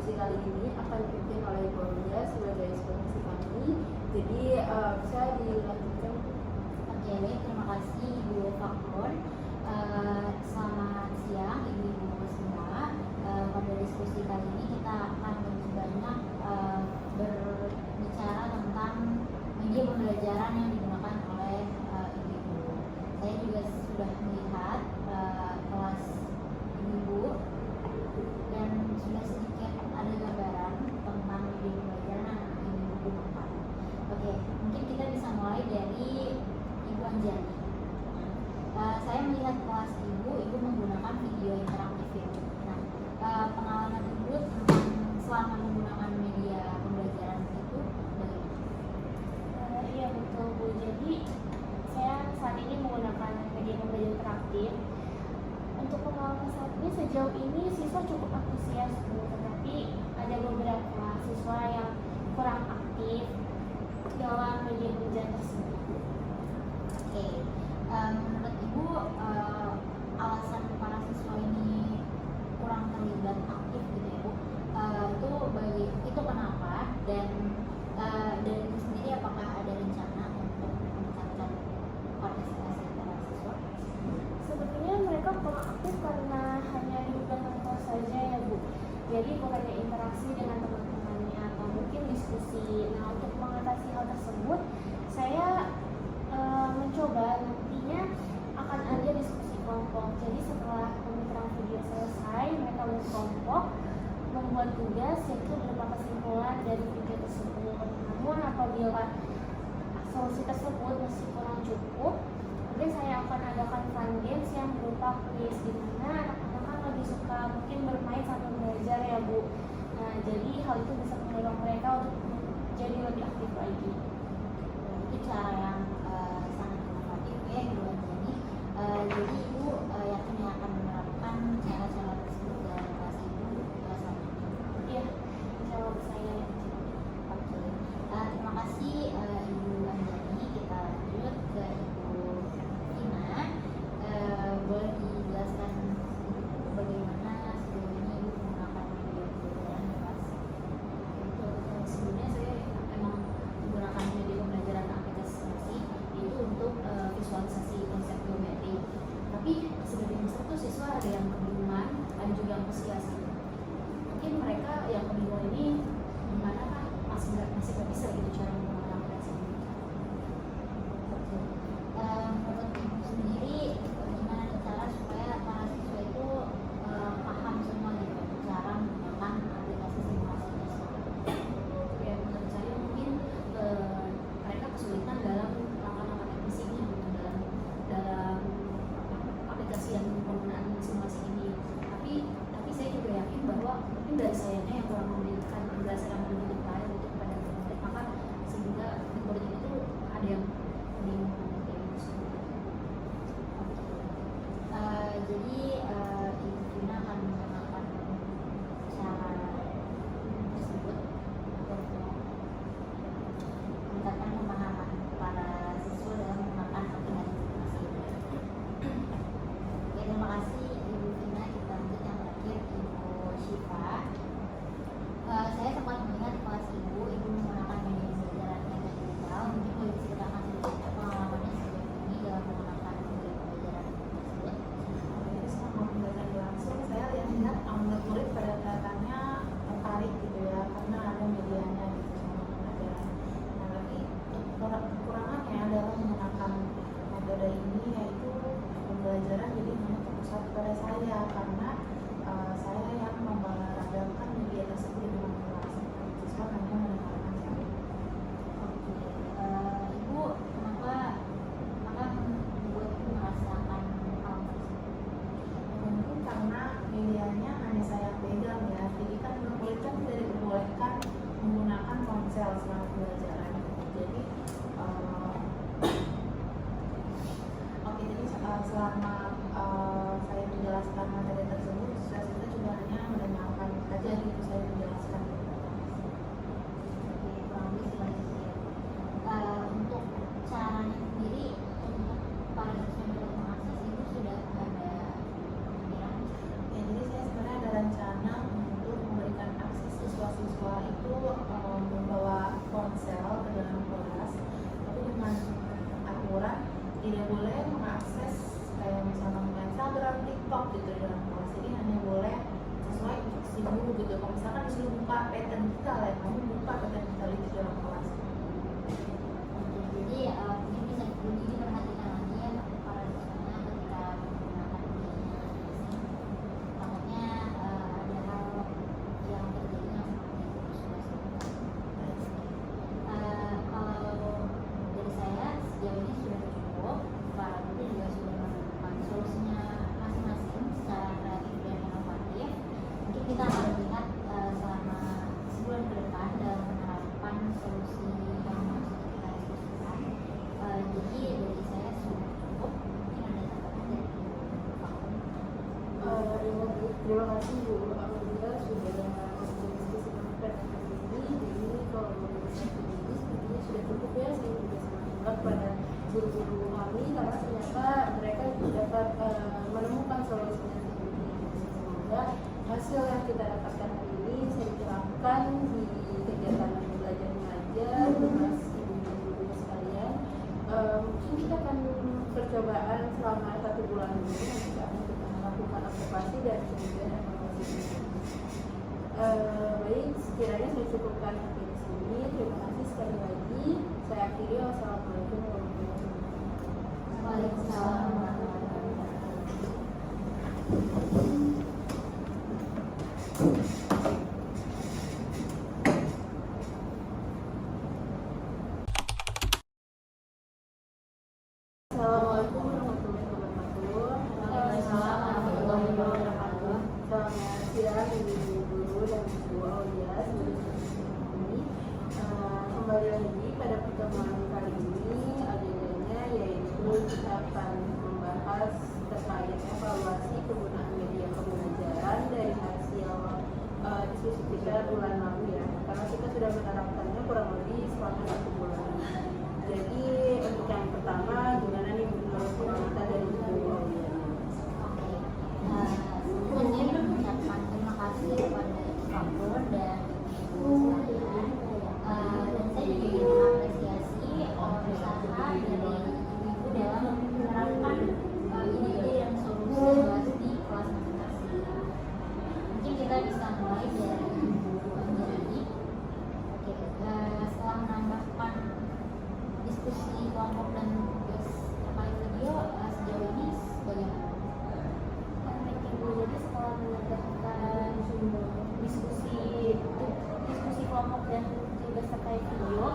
diskusi kali ini akan dipimpin oleh Ibu Amelia sebagai sponsor kami. Jadi bisa dilanjutkan. Oke, baik, terima kasih Ibu Fakhrur. Selamat siang Ibu semua. Pada diskusi kali ini kita akan lebih banyak berbicara tentang media pembelajaran yang digunakan oleh ibu-ibu. Saya juga sudah melihat kelas ibu-ibu dan sudah sedikit ada gambaran tentang media pembelajaran yang ibu-ibu gunakan. Oke, mungkin kita bisa mulai dari Ibu Anjani. Saya melihat kelas ibu menggunakan video interaktif itu. Nah, pengalaman ibu tentang selama menggunakan media pembelajaran itu bagaimana? Iya betul Bu. Jadi saya saat ini menggunakan media pembelajaran interaktif. Untuk pengalaman saat ini sejauh ini siswa cukup antusias Bu, tetapi ada beberapa siswa yang kurang aktif dalam media pembelajaran tersebut. Oke, menurut Ibu alasan para siswa ini kurang terlibat aktif gitu ya Bu, itu kenapa, dan dari itu sendiri apakah ada rencana untuk meningkatkan partisipasi para siswa? Sebetulnya mereka kurang aktif karena hanya duduk dalam kelas saja ya Bu. Jadi bukannya interaksi dengan teman-temannya atau mungkin diskusi. Nah, untuk mengatasi hal tersebut, saya mencoba nantinya akan ada diskusi kelompok. Jadi setelah pemutaran video selesai, mereka berkelompok membuat tugas yaitu berupa kesimpulan dari video tersebut. Namun apabila solusi tersebut masih kurang cukup, kemudian saya akan adakan fun games yang berupa quiz, di mana anak-anak kan lebih suka mungkin bermain sambil belajar ya Bu. Nah, jadi hal itu bisa mendorong mereka untuk jadi lebih aktif lagi. Itu cara yang sangat inovatif ya Ibu Anjani. Jadi Ibu yakin akan menerapkan cara-cara tersebut dalam kelas Ibu selanjutnya? Iya, insya Allah saya. Oke, terima kasih Ibu Anjani. Kita lanjut ke Ibu Ina. Boleh dijelaskan bagaimana sejauh ini Ibu menggunakan media pembelajaran di kelas? Sebelumnya saya emang menggunakan media pembelajaran aplikasi itu untuk visualisasi konsep geometri. Tapi sebagian besar tuh siswa ada yang kebingungan, ada juga yang antusias. Mungkin mereka yang kebingungan ini gimana kah masih nggak bisa gitu cara menggunakan aplikasi ini. Oke. Menurut Ibu sendiri bagaimana cara supaya para siswa itu paham semua gitu cara menggunakan aplikasi simulasi tersebut? Ya menurut saya mungkin mereka kesulitan dalam langkah-langkah teknisnya gitu, dalam aplikasi yang penggunaan simulasi ini. Tapi saya juga yakin bahwa mungkin dari sayanya yang kurang memberikan penjelasan yang lebih detail gitu kepada murid, maka sehingga murid itu ada yang bingung kayak gitu. Jadi Ibu Vina akan menggunakan cara tersebut untuk meningkatkan pemahaman para siswa dalam menggunakan aplikasi simulasi ini. Oke, terima kasih Ibu Vina. Kita lanjut yang terakhir Ibu Syifa. Saya sempat melihat di kelas Ibu menggunakan media pembelajaran yang digital. Mungkin boleh diceritakan sedikit pengalamannya sejauh ini dalam menggunakan media pembelajaran tersebut? Jadi selama pembelajaran langsung saya lihat murid-murid pada kelihatannya tertarik gitu ya, karena ada medianya gitu sama pembelajaran. Nah, tapi kekurangannya dalam menggunakan metode ini yaitu pembelajaran jadi hanya terpusat pada saya, karena saya yang memberadakan media tersebut dengan kelas. Siswa hanya mendengarkan saya. Oke, Ibu kenapa membuat Ibu merasakan hal tersebut? Mungkin karena medianya hanya saya pegang ya, jadi kan murid kan tidak diperbolehkan menggunakan ponsel selama pembelajaran. Jadi selama saya menjelaskan materi tersebut, siswa juga hanya mendengarkan saja gitu saya menjelaskan. Oke, kurang lebih seperti itu ya. Untuk caranya sendiri untuk para siswa yang dapat mengakses Ibu sudah ada pemikiran? Ya, jadi saya sebenarnya ada rencana untuk memberikan akses mentok gitu di dalam kelas. Jadi hanya boleh sesuai instruksi guru gitu. Kalau misalkan disuruh buka pattern digital ya, kamu buka pattern digital itu di dalam kelas. Oke, jadi mungkin bisa lebih diperhatikan lagi ya para siswanya ketika menggunakan medianya. Takutnya ada hal yang terjadi yang seperti itu sudah sebutkan. Kalau dari saya sejauh ini sudah cukup, para guru juga sudah menemukan solusinya masing-masing secara kreatif dan inovatif. Mungkin kita akan melihat selama sebulan ke depan dalam menerapkan solusi yang maksud kita diskusikan. Jadi dari saya sudah cukup. Mungkin ada tambahan dari Pak. Terima kasih Bu Amelia sudah mendiskusikan pertanyaan ini. Jadi kalau menurut saya ini sepertinya sudah cukup ya. Saya juga sangat terima pada guru-guru kami karena ternyata mereka dapat menemukan solusinya sendiri. Semoga hasil yang kita dapatkan hari ini bisa diterapkan di kegiatan belajar mengajar bekas ibu-ibu sekalian. Mungkin kita akan percobaan selama 1 bulan dulu, nanti akan kita lakukan observasi dan kemudian evaluasi. Baik, sekiranya saya cukupkan sampai di sini. Terima kasih sekali lagi. Saya akhiri. Wassalamualaikum warahmatullahi wabarakatuh. Waalaikumsalam warahmatullahi Assalamualaikum warahmatullahi wabarakatuh. Waalaikumsalam warahmatullahi wabarakatuh. Selamat siang ibu guru dan ibu Aulia seluruh ini. Kembali lagi pada pertemuan kali ini agendanya yaitu kita akan membahas terkait evaluasi penggunaan media pembelajaran dari hasil diskusi kita bulan lalu ya, karena kita sudah menerapkannya kurang lebih selama 1 bulan. Jadi untuk yang pertama, gimana nih menurut kita dari ibu Aulia? Oke, sebelumnya mengucapkan terima kasih kepada Pak Pur dan Ibu sekalian. Dan saya juga ingin mengapresiasi usaha dari ibu dalam menerapkan ide-ide dan solusi di kelas masing-masing. Mungkin kita bisa mulai dari Ibu Anjani. Oke, setelah menambahkan diskusi kelompok dan tugas terkait video sejauh ini bagaimana? Baik Ibu, jadi setelah menambahkan diskusi kelompok dan tugas terkait video,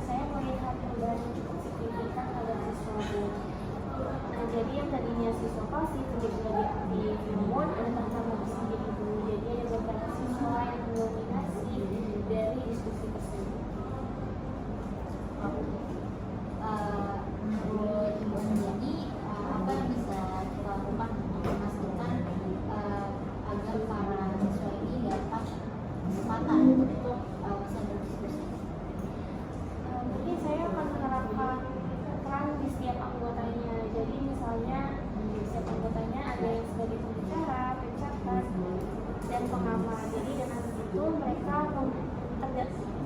saya melihat perubahan yang cukup signifikan pada siswa Bu. Nah, jadi yang tadinya siswa pasif menjadi lebih aktif, namun ada tantangan sendiri Bu. Jadi ada beberapa siswa yang mendominasi dari diskusi tersebut. Menurut Ibu Anjani, apa yang bisa kita lakukan untuk memastikan agar para siswa ini dapat kesempatan untuk bisa berdiskusi? Mungkin saya akan menerapkan peran di setiap anggotanya. Jadi misalnya setiap anggotanya ada yang sebagai pembicara, pencatat, dan pengamat. Jadi dengan itu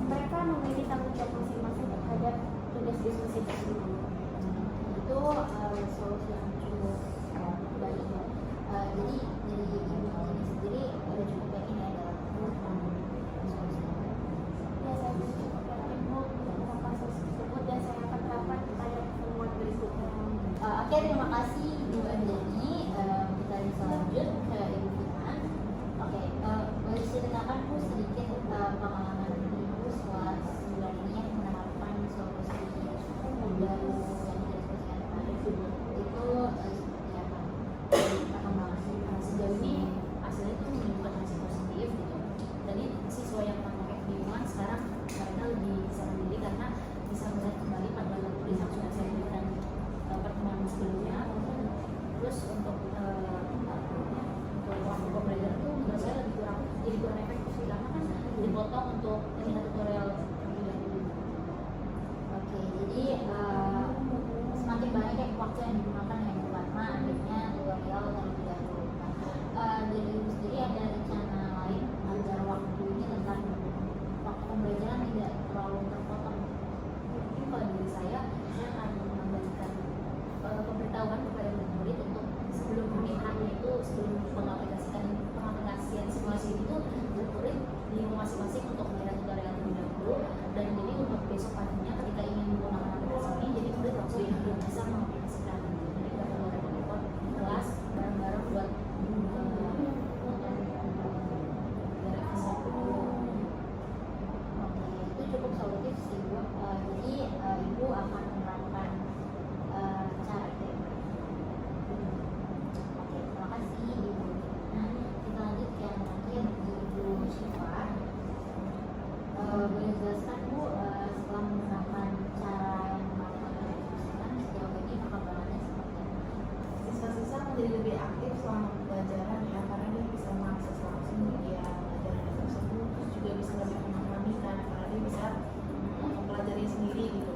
mereka memiliki tanggung jawab masing-masing terhadap tugas diskusi tersebut. Itu solusi yang cukup baik ya. Jadi dari Ibu ini sendiri udah cukup yakin ya dalam solusinya. Ya, saya cukup yakin Bu menerapkan solusi tersebut dan saya akan terapkan pada pertemuan berikutnya. Oke, terima kasih Ibu Anjani. Kita bisa lanjut ke Ibu Firman. Oke, boleh diceritakan Bu sedikit pengalaman Ibu setelah sebulan ini yang menerapkan solusi baru yang didiskusikan kemarin. Itu seperti apa? Perkembangan sejauh ini hasilnya itu menunjukkan hasil positif gitu. Jadi siswa yang pakai kebingungan sekarang mereka lebih bisa mandiri karena bisa melihat kembali panduan tulis yang sudah saya berikan pertemuan sebelumnya. Terus untuk waktu pembelajaran itu menurut saya jadi kurang efektif karena kan dipotong untuk melihat tutorial terlebih dahulu. Oke, jadi semakin banyak ya waktu yang digunakan ya Bu, karena akhirnya tutorial terlebih dahulu. Dari Ibu sendiri ada rencana lain agar waktu ini tentang waktu pembelajaran tidak terlalu terpotong? Mungkin kalau dari saya akan mengembalikan pemberitahuan kepada murid untuk sebelum pemilihan itu sebelum menjadi lebih aktif selama pembelajaran ya, karena dia bisa mengakses langsung media pelajaran tersebut, terus juga bisa lebih memahami kan, karena dia bisa mempelajari sendiri gitu.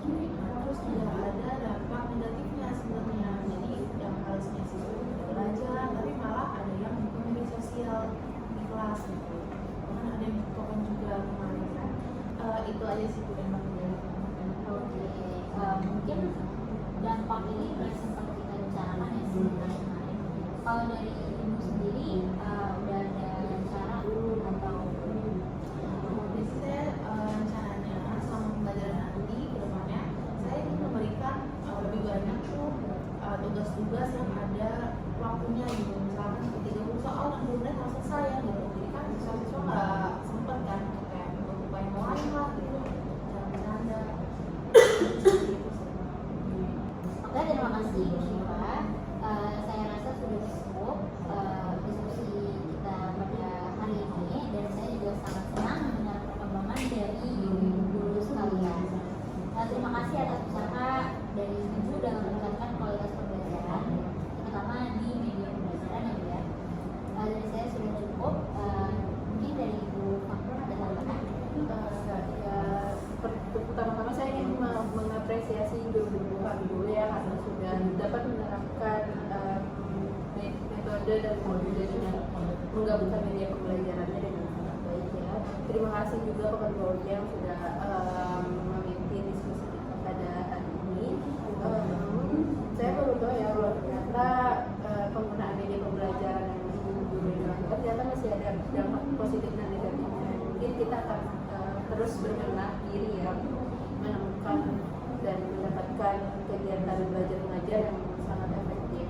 Nah, terus juga ada dampak negatifnya sebenarnya, jadi yang harusnya siswa belajar tapi malah ada yang buka media sosial di kelas gitu, bahkan ada yang fotokan juga kemarin kan. Itu aja sih Bu dampak negatif. Oke, mungkin dampak ini udah sempat kita bicarakan ya sebenarnya kemarin. Kalau dari ibu sendiri udah ada cara atau Jadi saya rencananya selama pembelajaran nanti ke depannya saya ingin memberikan lebih banyak tuh tugas-tugas yang ada waktunya gitu, misalkan 30 soal 60 menit langsung selesai ya gitu. Jadi kan siswa-siswa nggak sempet kan kayak buka yang lain lah gitu, bercanda-bercanda gitu sih. Oke, terima kasih Bu Syifa. Saya rasa sudah cukup diskusi kita pada hari ini, dan saya juga sangat senang mendengar perkembangan dari ibu guru sekalian. Terima kasih atas usaha dari ibu dalam meningkatkan kualitas pembelajaran, terutama di media pembelajaran ya Bu ya. Dari saya sudah cukup. Mungkin dari Ibu Fakhrul ada tambahan? Pertama-tama saya ingin mengapresiasi guru-guru kami dulu ya, karena sudah dapat menerapkan metode dan modul dengan menggabungkan media pembelajarannya dengan sangat baik ya. Terima kasih juga kepada Bu Aulia yang sudah memimpin diskusi kita pada hari ini. Saya baru tahu ya bahwa ternyata penggunaan media pembelajaran yang guru dilakukan ternyata masih ada dampak positif dan negatifnya. Mungkin kita akan terus berbenah diri ya, menemukan dan mendapatkan kegiatan belajar mengajar yang sangat efektif.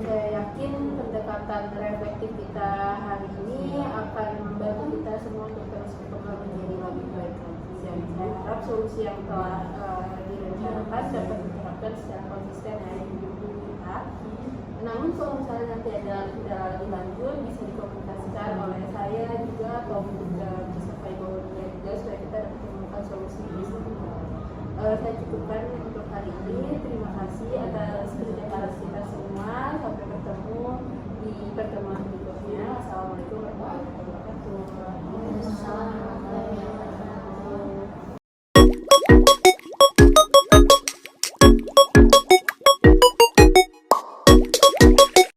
Saya yakin pendekatan reflektif kita hari ini akan membantu kita semua untuk terus berkembang menjadi lebih baik lagi. Dan saya harap solusi yang telah direncanakan dapat diterapkan secara konsisten ya di hidup kita. Namun kalau misalnya nanti ada kendala lebih lanjut bisa dikomunikasikan oleh saya juga atau juga bisa Pak Ibu juga supaya kita dapat menemukan solusi bersama. Saya cukupkan untuk hari ini. Terima kasih atas kerja keras kita semua. Sampai bertemu di pertemuan berikutnya. Assalamualaikum warahmatullahi wabarakatuh.